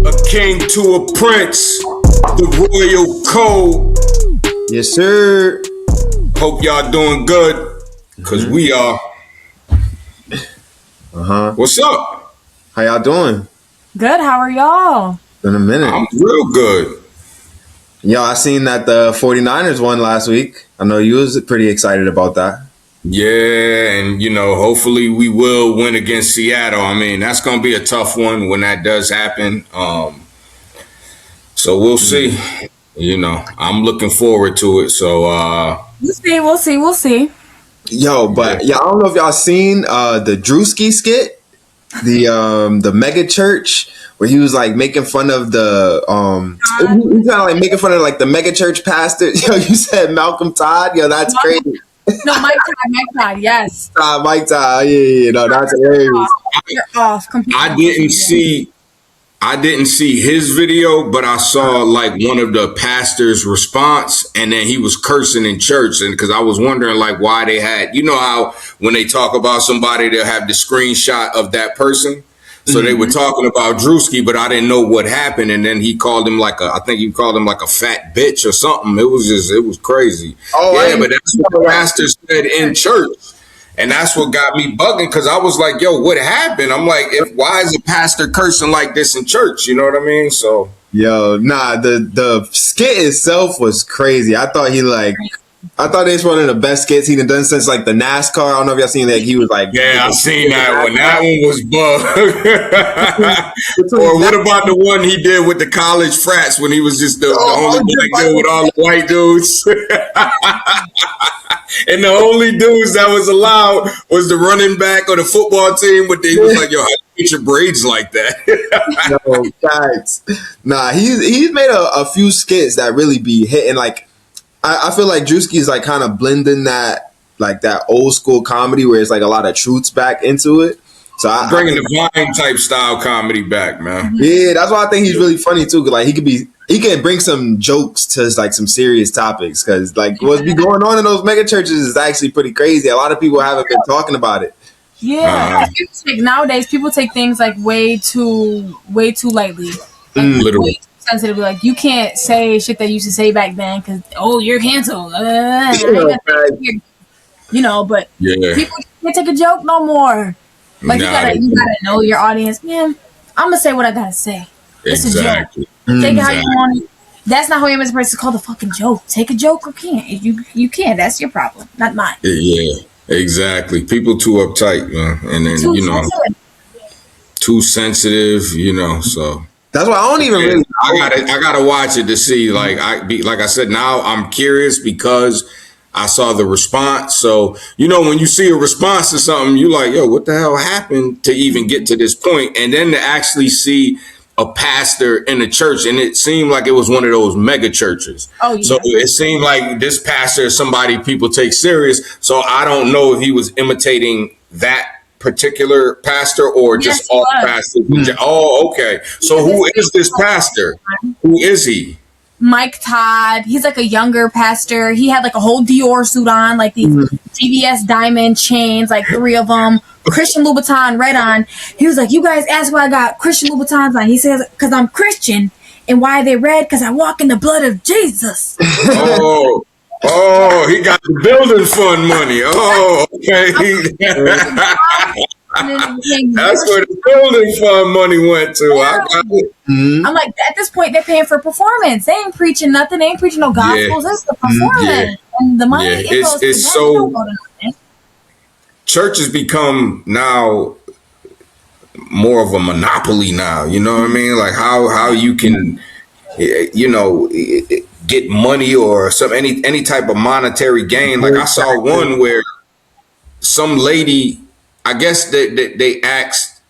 A king to a prince, the royal code. Yes, sir. Hope y'all doing good, because we are. What's up? How y'all doing? Good. How are y'all? Been a minute. I'm real good. Yo, I seen that the 49ers won last week. I know you was pretty excited about that. Yeah, and hopefully we will win against Seattle. I mean, that's going to be a tough one when that does happen. So we'll see. I'm looking forward to it. So We'll see. Yo, but I don't know if y'all seen the Drewski skit, the mega church, where he was like making fun of the he kind of like making fun of like the mega church pastor. Yo, you said Malcolm Todd. Yo, that's crazy. No, Mike Todd, yes. Mike Todd, yeah, no, that's hilarious. You're off completely. I didn't see his video, but I saw like one of the pastor's response, and then he was cursing in church, and because I was wondering like why they had, how when they talk about somebody, they'll have the screenshot of that person. So they were talking about Drewski, but I didn't know what happened. And then he called him like a fat bitch or something. It was crazy. Oh, yeah, but that's what the pastor said in church. And that's what got me bugging, because I was like, yo, what happened? I'm like, why is a pastor cursing like this in church? You know what I mean? So, yo, nah, the skit itself was crazy. I thought it's one of the best skits he'd done since like the NASCAR. I don't know if y'all seen that. He was like, yeah, I seen that one. That one was bug. Or what about the one he did with the college frats when he was just the only black dude with all the white dudes? And the only dudes that was allowed was the running back or the football team, but they was like, yo, how do you get your braids like that? No, guys. Nah, he's made a few skits that really be hitting. Like, I feel like Drewski is like kind of blending that old school comedy where it's like a lot of truths back into it. So bringing the Vine type style comedy back, man. Yeah, that's why I think he's really funny too. Cause like he can bring some jokes to like some serious topics. Cause like what's be going on in those mega churches is actually pretty crazy. A lot of people haven't been talking about it. Yeah, nowadays people take things like way too lightly. Literally. Way too sensitive. Like you can't say shit that you used to say back then because you're canceled. But people can't take a joke no more. Like you gotta know your audience, man. I'm gonna say what I gotta say. It's exactly. a joke. Take it how you want it. That's not how you as a person. It's called a fucking joke. Take a joke or can't. You can't. That's your problem, not mine. Yeah, exactly. People too uptight, man, and then too sensitive. So that's why I don't even really. I gotta watch it to see. Like I said, now I'm curious because I saw the response. So, when you see a response to something, you're like, yo, what the hell happened to even get to this point? And then to actually see a pastor in the church, and it seemed like it was one of those mega churches. Oh, yeah. So it seemed like this pastor is somebody people take serious. So I don't know if he was imitating that particular pastor or just all pastors. Oh, okay. So who is this pastor? Who is he? Mike Todd. He's like a younger pastor. He had like a whole Dior suit on, like these CVS diamond chains, like 3 of them. Christian Louboutin red on. He was like, you guys ask why I got Christian Louboutins on. He says, because I'm Christian. And why are they red? Because I walk in the blood of Jesus. Oh, he got the building fund money. Oh, okay. That's where the building fund money went to. Yeah. I'm like, at this point, they're paying for performance. They ain't preaching nothing. They ain't preaching no gospels. It's the performance. And the money it's so. Church has become now more of a monopoly now. You know what I mean? Like how you can, get money or any type of monetary gain. Like I saw one where some lady, I guess they asked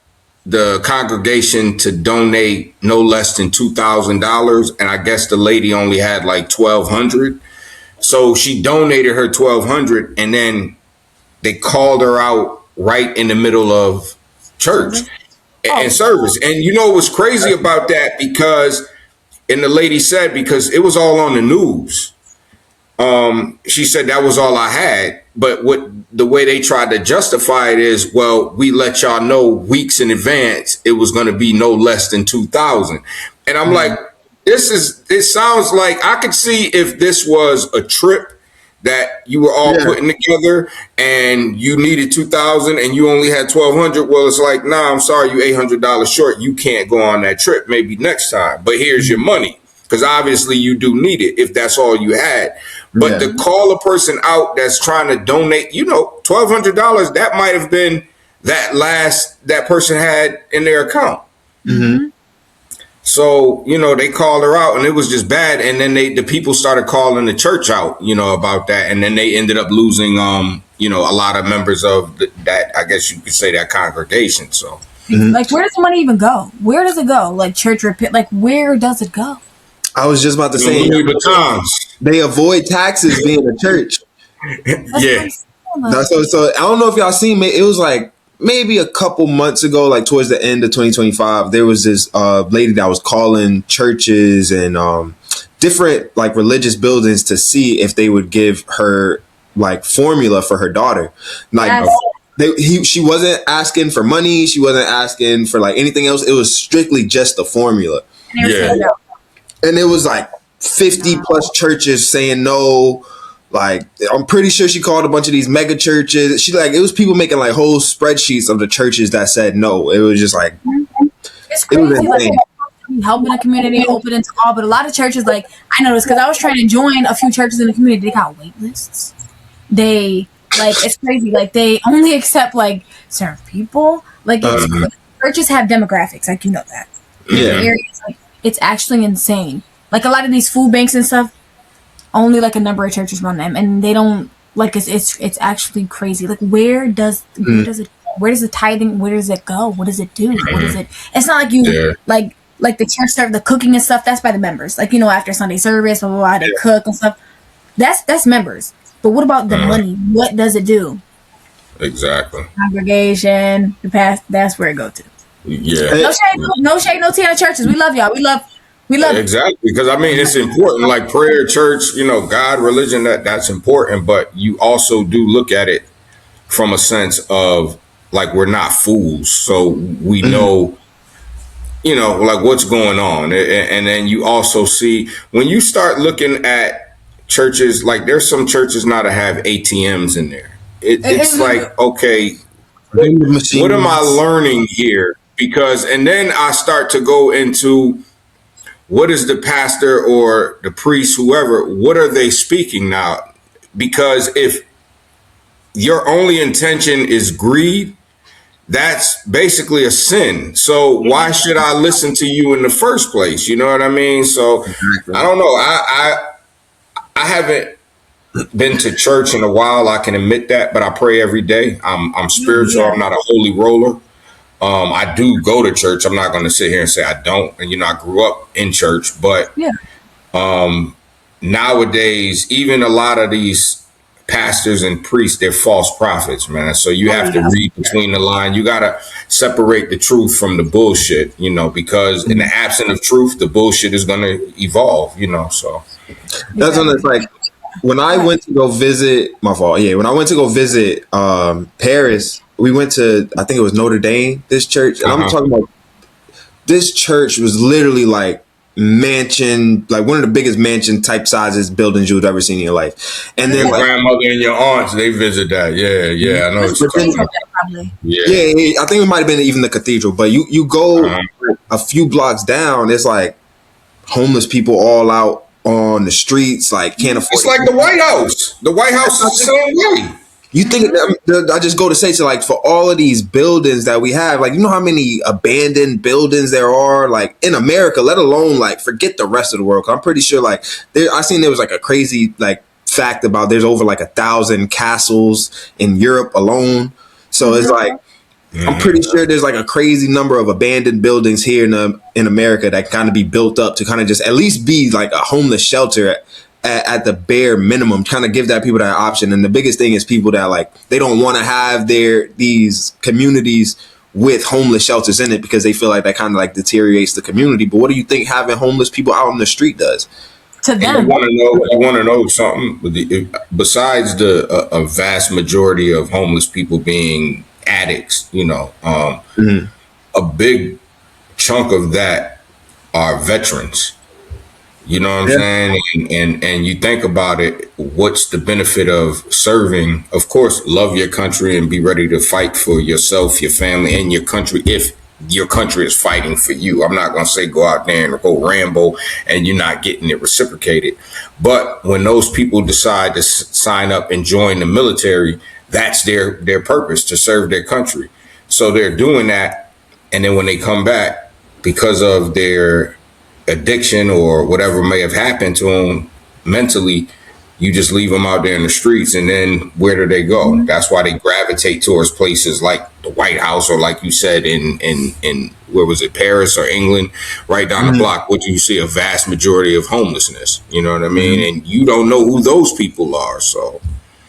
the congregation to donate no less than $2,000, and I guess the lady only had like $1,200. So she donated her $1,200, and then they called her out right in the middle of church and service. And what's crazy about that? Because, and the lady said, because it was all on the news. She said that was all I had. But what the way they tried to justify it is, well, we let y'all know weeks in advance it was going to be no less than 2,000. And I'm like, it sounds like I could see if this was a trip that you were all putting together and you needed 2,000 and you only had 1,200. Well, it's like, nah, I'm sorry, you $800 short. You can't go on that trip. Maybe next time, but here's your money. Because obviously you do need it if that's all you had. But to call a person out that's trying to donate, $1,200, that might have been that person had in their account. Mm-hmm. So, they called her out and it was just bad. And then the people started calling the church out, about that. And then they ended up losing, a lot of members of that, I guess you could say, that congregation. So, like, where does the money even go? Where does it go? Like, church repair, like, where does it go? I was just about to say, they avoid taxes being a church. Yeah. So I don't know if y'all seen, it was like maybe a couple months ago, like towards the end of 2025, there was this lady that was calling churches and different like religious buildings to see if they would give her like formula for her daughter. Like she wasn't asking for money. She wasn't asking for like anything else. It was strictly just the formula. Yeah. And it was like 50 plus churches saying no. Like, I'm pretty sure she called a bunch of these mega churches. It was people making like whole spreadsheets of the churches that said no. It was just like, it's crazy. Like, helping the community, open it to all, but a lot of churches, like, I noticed because I was trying to join a few churches in the community, they got wait lists. It's crazy. Like, they only accept like certain people. Like, churches have demographics, like, that. Yeah. Areas, like, it's actually insane. Like, a lot of these food banks and stuff, only like a number of churches run them, and they don't like it's actually crazy. Like, where does the tithing, where does it go? What does it do? What is it? It's not like you like the church serve the cooking and stuff. That's by the members. Like, after Sunday service, blah blah blah, they cook and stuff. That's members. But what about the money? What does it do? Exactly. Congregation, the past. That's where it go to. Yeah. No shade, no tea on the churches. We love y'all. We love. Exactly, because I mean it's important. Like prayer, church, God, religion. That's important, but you also do look at it from a sense of like we're not fools, so we know, like what's going on, and then you also see when you start looking at churches, like there's some churches now that have ATMs in there. It's like, okay, what am I learning here? Because and then I start to go into what is the pastor or the priest, whoever, what are they speaking now? Because if your only intention is greed, that's basically a sin. So why should I listen to you in the first place? You know what I mean? So I don't know. I haven't been to church in a while. I can admit that, but I pray every day. I'm spiritual. I'm not a holy roller. I do go to church. I'm not going to sit here and say I don't. And, I grew up in church. But nowadays, even a lot of these pastors and priests, they're false prophets, man. So you have to read between the lines. You got to separate the truth from the bullshit, because in the absence of truth, the bullshit is going to evolve, So that's when it's like when I went to go visit when I went to go visit Paris. We went to, I think it was Notre Dame, this church. And I'm talking about, this church was literally like mansion, like one of the biggest mansion type sizes buildings you've ever seen in your life. And then your grandmother and your aunts, they visit that. Yeah. I know what you're talking about. Yeah, I think it might have been even the cathedral. But you go a few blocks down, it's like homeless people all out on the streets, like can't afford. It's like the White House. The White House is the same way. You think I just go to say, so like for all of these buildings that we have, like, how many abandoned buildings there are like in America, let alone like forget the rest of the world. 'Cause I'm pretty sure like I seen there was like a crazy like fact about there's over like 1,000 castles in Europe alone. So it's like, I'm pretty sure there's like a crazy number of abandoned buildings here in America that kind of be built up to kind of just at least be like a homeless shelter at the bare minimum, kind of give that people that option. And the biggest thing is people that like, they don't want to have these communities with homeless shelters in it because they feel like that kind of like deteriorates the community. But what do you think having homeless people out on the street does? to And them. you want to know something? Besides a vast majority of homeless people being addicts, a big chunk of that are veterans. You know what I'm saying? And you think about it, what's the benefit of serving? Of course, love your country and be ready to fight for yourself, your family, and your country if your country is fighting for you. I'm not going to say go out there and go Rambo and you're not getting it reciprocated. But when those people decide to sign up and join the military, that's their purpose, to serve their country. So they're doing that. And then when they come back, because of their addiction or whatever may have happened to them mentally, you just leave them out there in the streets, and then where do they go? That's why they gravitate towards places like the White House, or like you said in where was it, Paris or England, right down the block, where you see a vast majority of homelessness. You know what I mean? And you don't know who those people are. So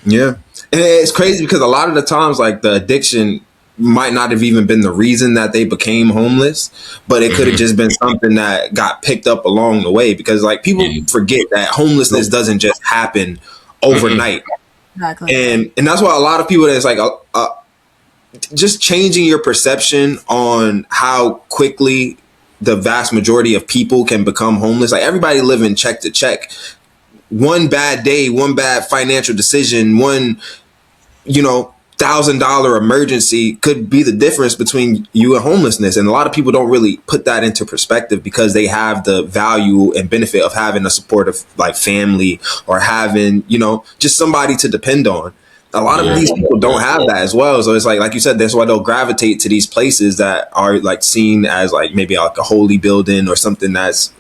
yeah, and it's crazy because a lot of the times, like, the addiction might not have even been the reason that they became homeless, but it could have just been something that got picked up along the way, because like people forget that homelessness doesn't just happen overnight. Exactly. And that's why a lot of people, that's like just changing your perception on how quickly the vast majority of people can become homeless. Like, everybody living check to check. One bad day, one bad financial decision, one, $1,000 emergency could be the difference between you and homelessness. And a lot of people don't really put that into perspective because they have the value and benefit of having a supportive, like, family, or having, just somebody to depend on. A lot of these people don't have that as well. So it's like you said, that's why they'll gravitate to these places that are like seen as like maybe like a holy building or something that's,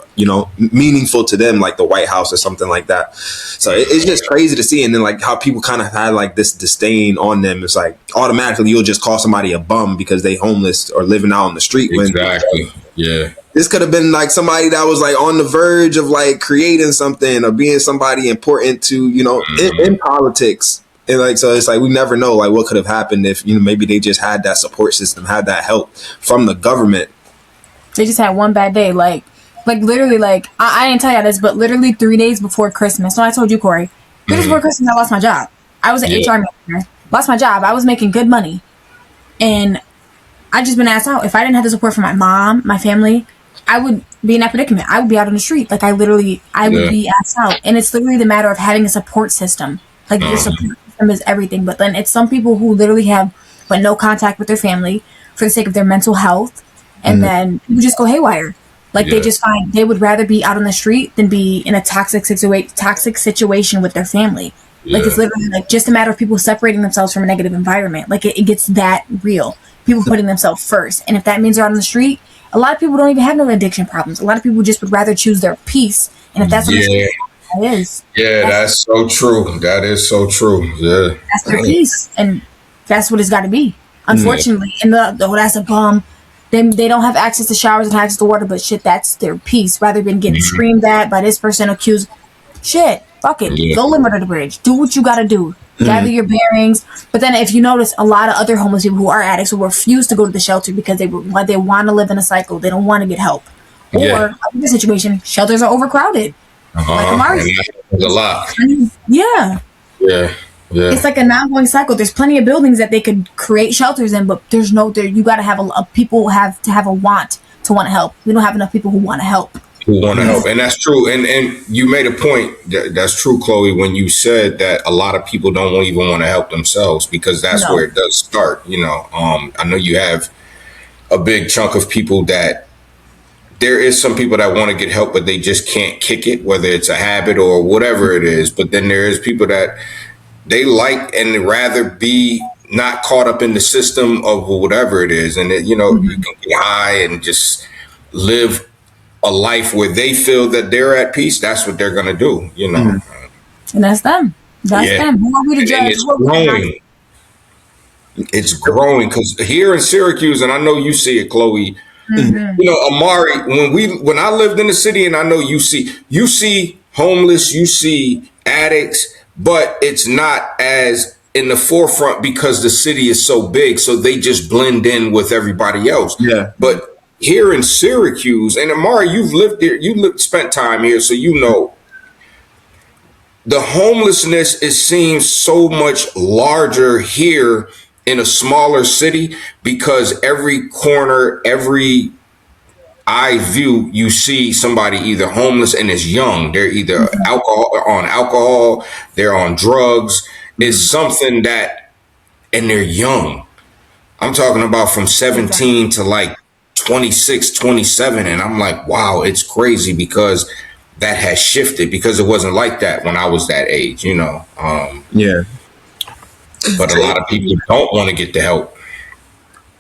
meaningful to them, like the White House or something like that. So it's just crazy to see. And then like how people kind of had like this disdain on them. It's like automatically you'll just call somebody a bum because they homeless or living out on the street. Exactly. Yeah. This could have been like somebody that was like on the verge of like creating something or being somebody important to, in politics. And like, so it's like, we never know like what could have happened if, maybe they just had that support system, had that help from the government. They just had one bad day. Like literally, like, I didn't tell you this, but literally 3 days before Christmas. No, I told you, Corey. 3 days before Christmas, I lost my job. I was an HR manager. Lost my job. I was making good money. And I just been asked out. If I didn't have the support from my mom, my family, I would be in that predicament. I would be out on the street. Like, I would be asked out. And it's literally the matter of having a support system. Like, your support system is everything. But then it's some people who literally have but no contact with their family for the sake of their mental health. And then people just go haywire. Like, they just find they would rather be out on the street than be in a toxic situation with their family. Yeah. Like, it's literally like just a matter of people separating themselves from a negative environment. Like, it gets that real. People putting themselves first. And if that means they're out on the street, a lot of people don't even have no addiction problems. A lot of people just would rather choose their peace. And if that's what it is. Yeah, that's so true. That is so true. Yeah. That's their peace. And that's what it's got to be. Unfortunately. And that's a bum. They don't have access to showers and access to water, but shit, that's their peace. Rather than getting screamed at by this person, accused. Shit, fuck it. Yeah. Go live under the bridge. Do what you got to do. Gather your bearings. But then if you notice, a lot of other homeless people who are addicts will refuse to go to the shelter because they want to live in a cycle. They don't want to get help. Or, in the situation, shelters are overcrowded. Like Amari. There's a lot. Yeah. Yeah. Yeah. It's like an ongoing cycle. There's plenty of buildings that they could create shelters in, but there's you got to have people have to have a want to help. We don't have enough people who want to help. And that's true. And you made a point that's true, Chloe, when you said that a lot of people don't even want to help themselves, because that's where it does start. I know you have a big chunk of people that there is some people that want to get help, but they just can't kick it, whether it's a habit or whatever it is. But then there is people that they like and rather be not caught up in the system of whatever it is. And, you can get high and just live a life where they feel that they're at peace. That's what they're going to do, And that's them. That's them. Who are we to judge? It's growing. It's growing because here in Syracuse, and I know you see it, Chloe, Amari, when I lived in the city, and I know you see homeless, you see addicts, but it's not as in the forefront because the city is so big. So they just blend in with everybody else. Yeah. But here in Syracuse, and Amari, you've lived there, spent time here. So, the homelessness, it seems so much larger here in a smaller city because every corner, every eye view, you see somebody either homeless and is young. They're either alcohol, they're on drugs. It's something that, and they're young. I'm talking about from 17 to like 26, 27. And I'm like, wow, it's crazy because that has shifted because it wasn't like that when I was that age, you know. Yeah. But a lot of people don't want to get the help.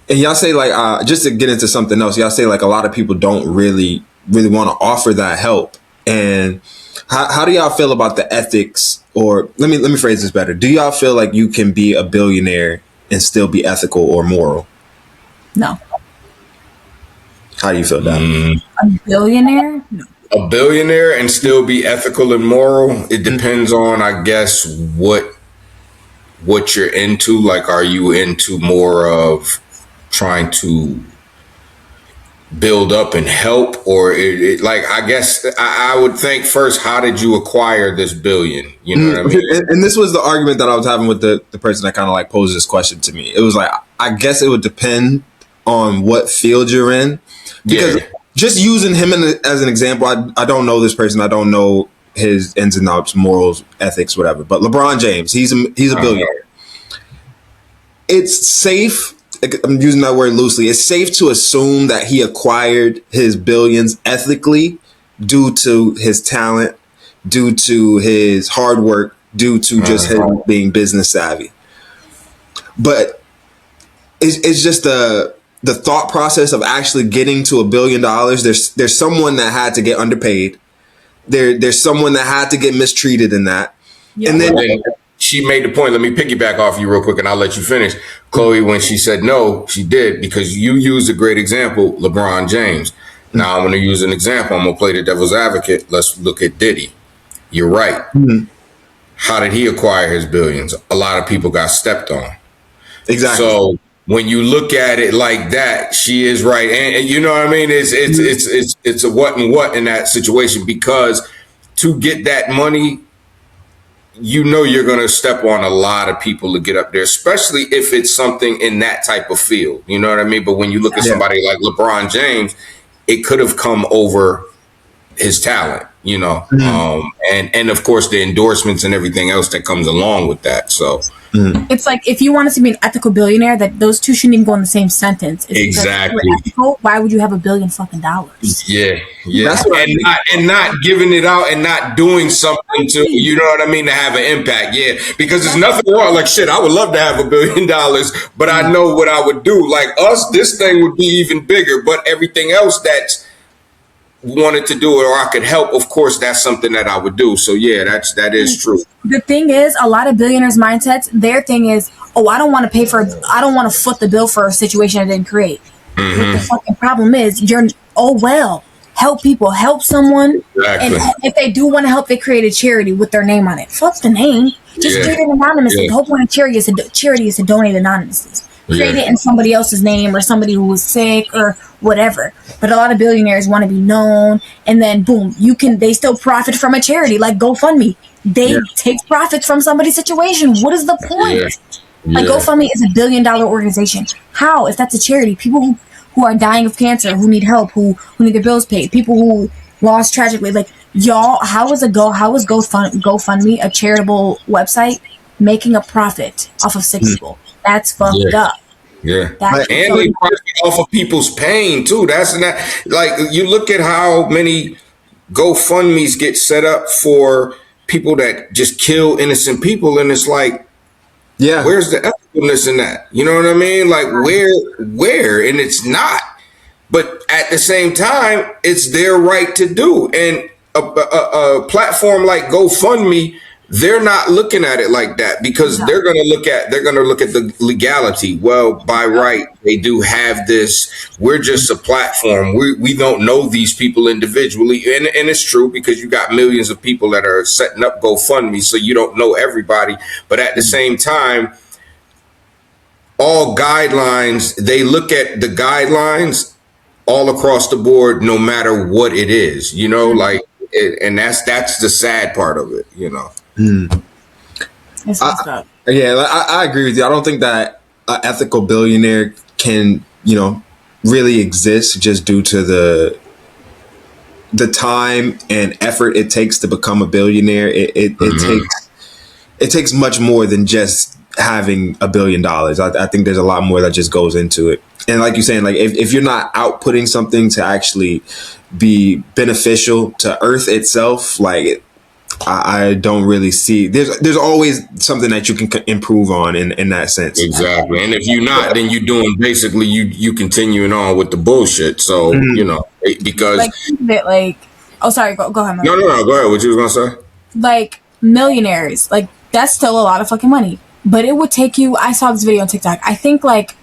And y'all say like, just to get into something else, y'all say like a lot of people don't really want to offer that help. And how do y'all feel about the ethics? Or let me phrase this better. Do y'all feel like you can be a billionaire and still be ethical or moral? No. How do you feel about it? A billionaire? No. A billionaire and still be ethical and moral? It depends on, I guess, what you're into. Like, are you into more of trying to build up and help, or like, I guess I would think first, how did you acquire this billion? You know what I mean? And this was the argument that I was having with the person that kind of like posed this question to me. It was like, I guess it would depend on what field you're in, because just using him as an example, I don't know this person. I don't know his ins and outs, morals, ethics, whatever. But LeBron James, he's a billionaire. It's safe. I'm using that word loosely. It's safe to assume that he acquired his billions ethically due to his talent, due to his hard work, due to just him being business savvy. But it's just the thought process of actually getting to $1 billion. There's someone that had to get underpaid. There's someone that had to get mistreated in that. Yeah. And then she made the point. Let me piggyback off you real quick and I'll let you finish. Chloe, when she said no, she did, because you used a great example, LeBron James. Now I'm going to use an example. I'm going to play the devil's advocate. Let's look at Diddy. You're right. Mm-hmm. How did he acquire his billions? A lot of people got stepped on. Exactly. So when you look at it like that, she is right. And you know what I mean? It's a what and what in that situation, because to get that money, you know you're going to step on a lot of people to get up there, especially if it's something in that type of field. You know what I mean? But when you look at somebody like LeBron James, it could have come over his talent, you know, and of course the endorsements and everything else that comes along with that. So it's like, if you wanted to be an ethical billionaire, that those two shouldn't even go in the same sentence. Exactly. Ethical, why would you have $1 billion fucking dollars? Yeah. And not giving it out and not doing something to, you know what I mean, to have an impact. Yeah, because there's nothing wrong. Like, shit, I would love to have $1 billion, but I know what I would do. Like us, this thing would be even bigger. But everything else that's wanted to do it, or I could help, of course, that's something that I would do. So yeah, that is true. The thing is, a lot of billionaires' mindsets, their thing is, oh, I don't want to foot the bill for a situation I didn't create. Mm-hmm. But the fucking problem is, help people, help someone. Exactly. And if they do want to help, they create a charity with their name on it. Fuck the name. Just create it anonymously. The whole point of charity is to donate anonymously. Create it in somebody else's name or somebody who was sick or whatever. But a lot of billionaires want to be known, and then boom, they still profit from a charity like GoFundMe. They take profits from somebody's situation. What is the point? Like, GoFundMe is $1 billion organization. How? If that's a charity, people who are dying of cancer, who need help, who need their bills paid, people who lost tragically, like, y'all, how is GoFundMe, a charitable website, making a profit off of sick people? That's fucked up. Yeah. And they profit off of people's pain too. That's not, like, you look at how many GoFundMes get set up for people that just kill innocent people, and it's like, where's the ethicalness in that? You know what I mean? Like, where? And it's not. But at the same time, it's their right to do. And a platform like GoFundMe, they're not looking at it like that, because they're going to look at the legality. Well, by right, they do have this. We're just a platform. We don't know these people individually. And it's true, because you got millions of people that are setting up GoFundMe, so you don't know everybody. But at the same time, all guidelines, they look at the guidelines all across the board, no matter what it is, you know, like, and that's the sad part of it, you know. It's messed up. Yeah, I agree with you. I don't think that an ethical billionaire can, really exist just due to the time and effort it takes to become a billionaire. It takes much more than just having $1 billion. I think there's a lot more that just goes into it. And like you're saying, like if you're not outputting something to actually be beneficial to Earth itself, like I don't really see. There's always something that you can improve on in that sense. Exactly. And if you're not, then you're doing basically you continuing on with the bullshit. So because oh, sorry, go ahead. No, go ahead. What you was gonna say? Like millionaires, like that's still a lot of fucking money. But it would take you. I saw this video on TikTok. I think like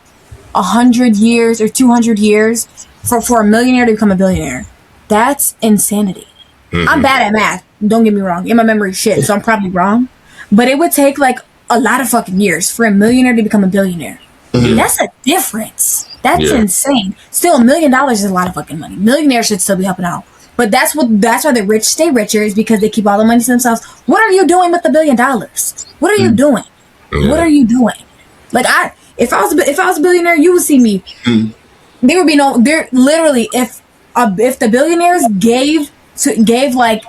100 years or 200 years for a millionaire to become a billionaire. That's insanity. I'm bad at math. Don't get me wrong. And my memory shit, so I'm probably wrong. But it would take like a lot of fucking years for a millionaire to become a billionaire. That's a difference. That's insane. Still, $1 million is a lot of fucking money. Millionaires should still be helping out. But that's why the rich stay richer, is because they keep all the money to themselves. What are you doing with the $1 billion? What are you doing? What are you doing? Like if I was a billionaire, you would see me. There would be literally if the billionaires gave like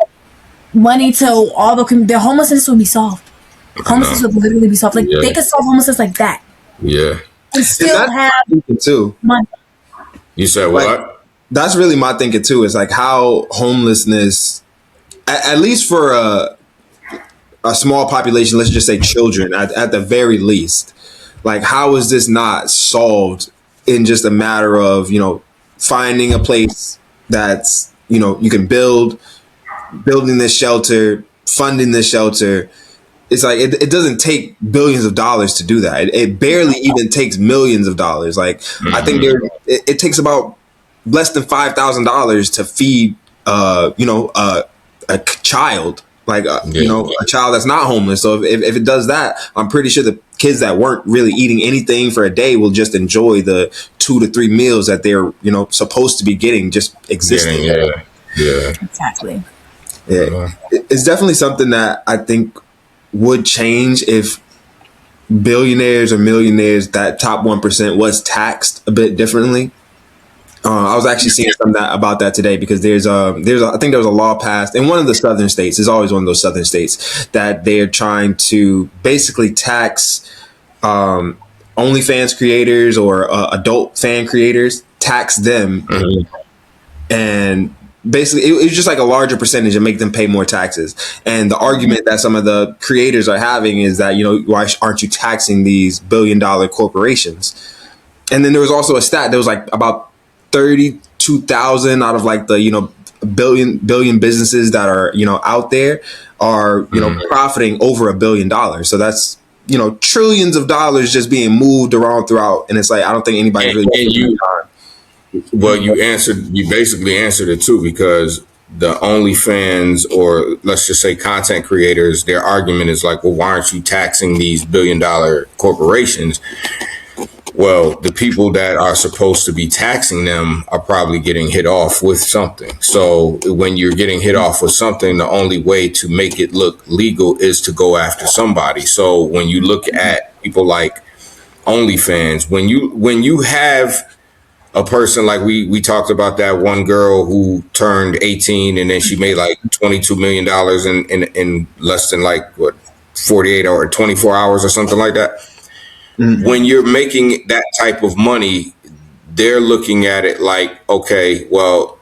money to all the homelessness would be solved. Homelessness would literally be solved. Like they could solve homelessness like that. Yeah. And still have too. money. You said what? Like, that's really my thinking too. Is like how homelessness, at least for a small population, let's just say children, at the very least, like how is this not solved in just a matter of finding a place that's you can building this shelter, funding this shelter. It's like it doesn't take billions of dollars to do that. It barely even takes millions of dollars. Like I think it takes about less than $5,000 to feed a child, like a child that's not homeless. So if it does that, I'm pretty sure the kids that weren't really eating anything for a day will just enjoy the 2 to 3 meals that they're supposed to be getting just existing. Yeah. Exactly. Yeah. It's definitely something that I think would change if billionaires or millionaires, that top 1%, was taxed a bit differently. I was actually seeing something about that today, because I think there was a law passed in one of the southern states. It's always one of those southern states that they're trying to basically tax OnlyFans creators or adult fan creators, tax them, and basically it was just like a larger percentage and make them pay more taxes. And the argument that some of the creators are having is that why aren't you taxing these billion-dollar corporations? And then there was also a stat that was like about 32,000 out of like the billion businesses that are out there are profiting over $1 billion. So that's trillions of dollars just being moved around throughout, and it's like I don't think anybody really. Well, you basically answered it too, because the OnlyFans, or let's just say content creators, their argument is like, well, why aren't you taxing these billion-dollar corporations? Well, the people that are supposed to be taxing them are probably getting hit off with something. So when you're getting hit off with something, the only way to make it look legal is to go after somebody. So when you look at people like OnlyFans, when you have a person like we talked about, that one girl who turned 18 and then she made like $22 million in less than 48 or 24 hours or something like that. When you're making that type of money, they're looking at it like, okay, well,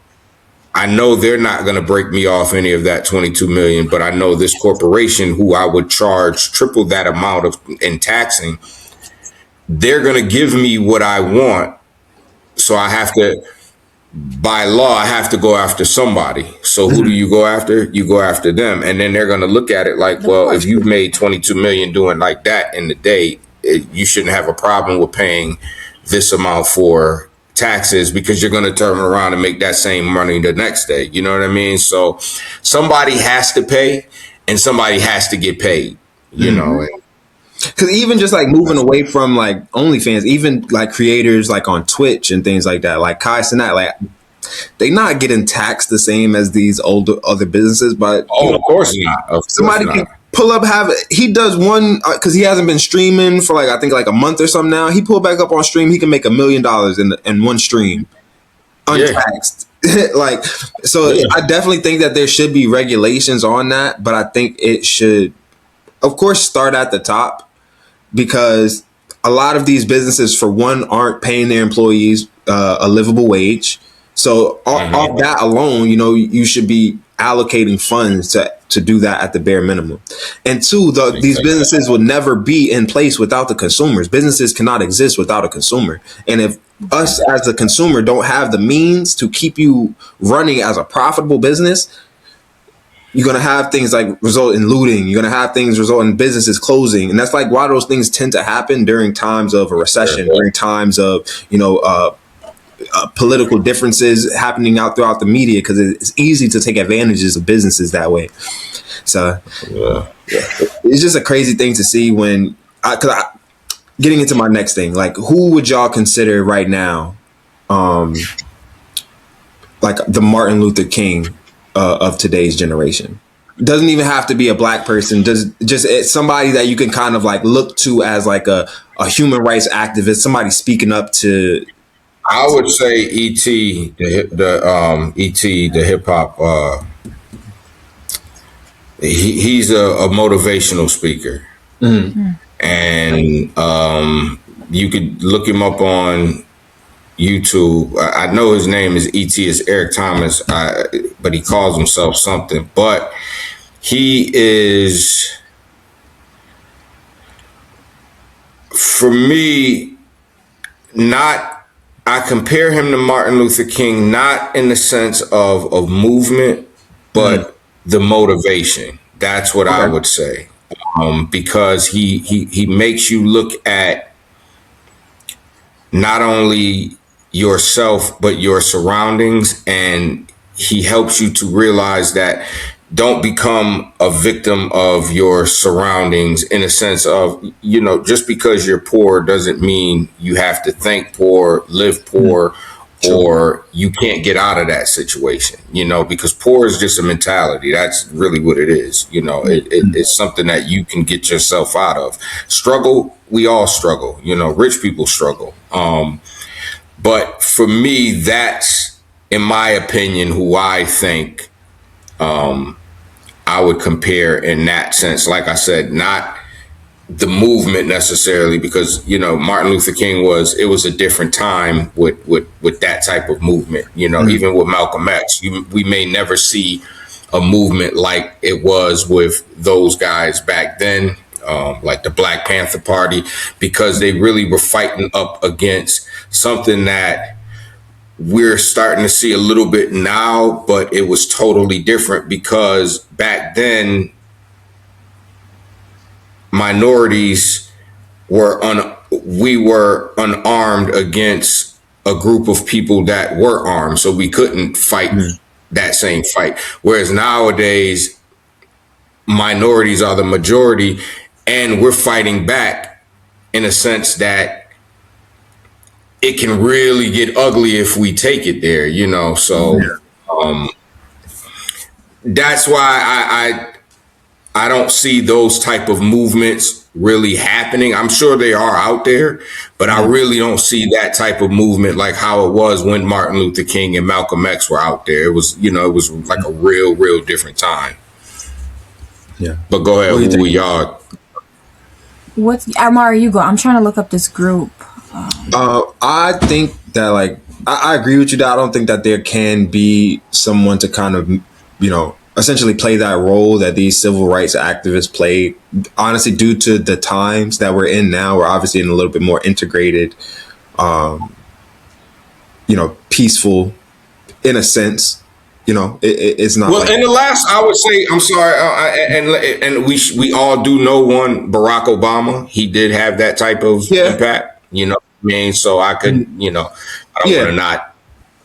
I know they're not going to break me off any of that 22 million, but I know this corporation, who I would charge triple that amount in taxing, they're going to give me what I want. So I have to, by law, I have to go after somebody. So who do you go after? You go after them. And then they're going to look at it like, well, if you've made 22 million doing like that in the day, you shouldn't have a problem with paying this amount for taxes, because you're going to turn around and make that same money the next day. You know what I mean? So somebody has to pay and somebody has to get paid, you know. Because even just like moving away from like OnlyFans, even like creators like on Twitch and things like that, like Kai Cenat, like they not getting taxed the same as these other businesses. But of course not. pull up, he does one, because he hasn't been streaming for like, I think like a month or something now. He pulled back up on stream. He can make $1 million in one stream, untaxed. Like, so I definitely think that there should be regulations on that, but I think it should, of course, start at the top, because a lot of these businesses, for one, aren't paying their employees a livable wage. So off that alone, you know, you should be allocating funds to do that at the bare minimum. And two, these businesses will never be in place without the consumers. Businesses cannot exist without a consumer. And if us as a consumer don't have the means to keep you running as a profitable business, you're going to have things like result in looting. You're going to have things result in businesses closing. And that's like why those things tend to happen during times of a recession, during times of, you know, political differences happening out throughout the media, because it's easy to take advantages of businesses that way. So it's just a crazy thing to see when, getting into my next thing, like who would y'all consider right now, like the Martin Luther King of today's generation? Doesn't even have to be a black person. Just it's somebody that you can kind of like look to as like a human rights activist, somebody speaking up to. I would say E.T. the hip hop. He's a motivational speaker, and you could look him up on YouTube. I know his name is E.T. is Eric Thomas, but he calls himself something. But he is, for me, not. I compare him to Martin Luther King, not in the sense of movement, but the motivation. That's what I would say, because he makes you look at not only yourself but your surroundings, and he helps you to realize that don't become a victim of your surroundings, in a sense of, you know, just because you're poor doesn't mean you have to think poor, live poor, or you can't get out of that situation, you know, because poor is just a mentality. That's really what it is. You know, it's something that you can get yourself out of. Struggle, we all struggle, you know, rich people struggle. But for me, that's, in my opinion, who I think I would compare in that sense. Like I said, not the movement necessarily, because, you know, Martin Luther King it was a different time with that type of movement. You know, even with Malcolm X, we may never see a movement like it was with those guys back then, like the Black Panther Party, because they really were fighting up against something that we're starting to see a little bit now, but it was totally different, because back then minorities we were unarmed against a group of people that were armed, so we couldn't fight that same fight. Whereas nowadays minorities are the majority, and we're fighting back in a sense that it can really get ugly if we take it there, you know. So that's why I don't see those type of movements really happening. I'm sure they are out there, but I really don't see that type of movement like how it was when Martin Luther King and Malcolm X were out there. It was, you know, it was like a real different time. Yeah. But go ahead, who y'all? What's Amara? You go. I'm trying to look up this group. I think that, like, I agree with you that I don't think that there can be someone to kind of, you know, essentially play that role that these civil rights activists played. Honestly, due to the times that we're in now, we're obviously in a little bit more integrated, you know, peaceful, in a sense. You know, it's not. Well, in the last, I would say, I'm sorry, and we all do know one, Barack Obama. He did have that type of impact. You know what I mean? So I could, you know, I don't want to not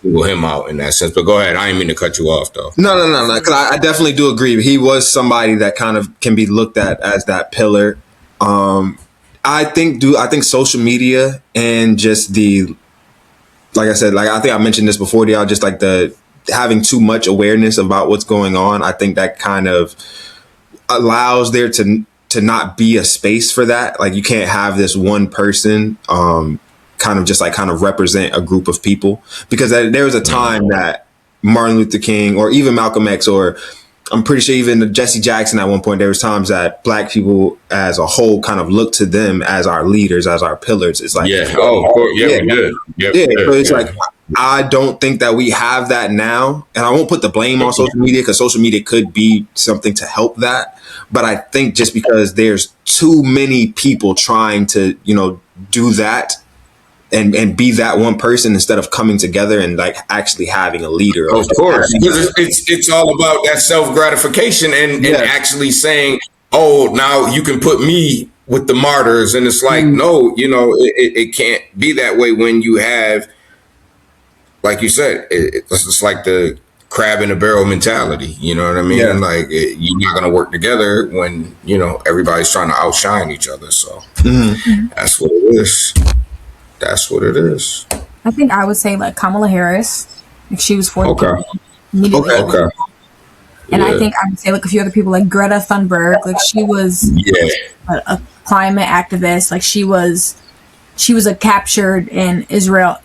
rule him out in that sense. But go ahead. I didn't mean to cut you off, though. No. Because I definitely do agree. He was somebody that kind of can be looked at as that pillar. I think social media and just like I said, like I think I mentioned this before, y'all, just like having too much awareness about what's going on. I think that kind of allows there to not be a space for that. Like you can't have this one person kind of represent a group of people, because there was a time that Martin Luther King or even Malcolm X, or I'm pretty sure even Jesse Jackson at one point, there was times that Black people as a whole kind of looked to them as our leaders, as our pillars. It's like, yeah, oh, of course. Yeah, we did. Yep, yeah, so it's like, I don't think that we have that now. And I won't put the blame on social media, because social media could be something to help that. But I think just because there's too many people trying to, do that and be that one person, instead of coming together and like actually having a leader. Of course, because it's all about that self-gratification and actually saying, oh, now you can put me with the martyrs. And it's like, no, it can't be that way when you have, like you said, it's just like the crab in a barrel mentality. You know what I mean? Yeah. Like you're not going to work together when, everybody's trying to outshine each other. So that's what it is. That's what it is. I think I would say like Kamala Harris, if she was for the people. Okay. And I think I would say like a few other people, like Greta Thunberg, like she was a climate activist. Like she was captured in Israel,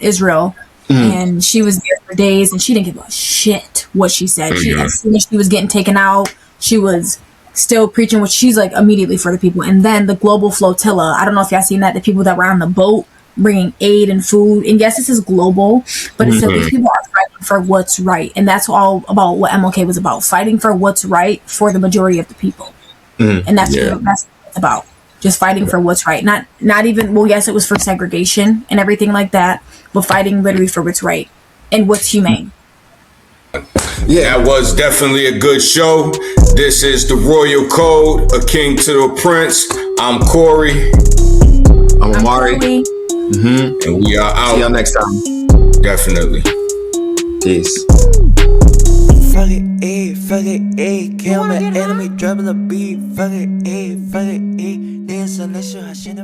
and she was there for days, and she didn't give a shit what she said. As soon as she was getting taken out, she was still preaching what she's like immediately for the people. And then the global flotilla, I don't know if y'all seen that, the people that were on the boat bringing aid and food. And yes, this is global, but it said these people are fighting for what's right. And that's all about what MLK was about, fighting for what's right for the majority of the people. And that's what it's about. Just fighting for what's right. Not even, well, yes, it was for segregation and everything like that, but fighting literally for what's right and what's humane. Yeah, that was definitely a good show. This is the Royal Code, a king to the prince. I'm Corey. I'm Amari. And we are out. See y'all next time. Definitely. Peace. Fuck it, kill my enemy, drop the beat. Fuck it, dance unless you have shit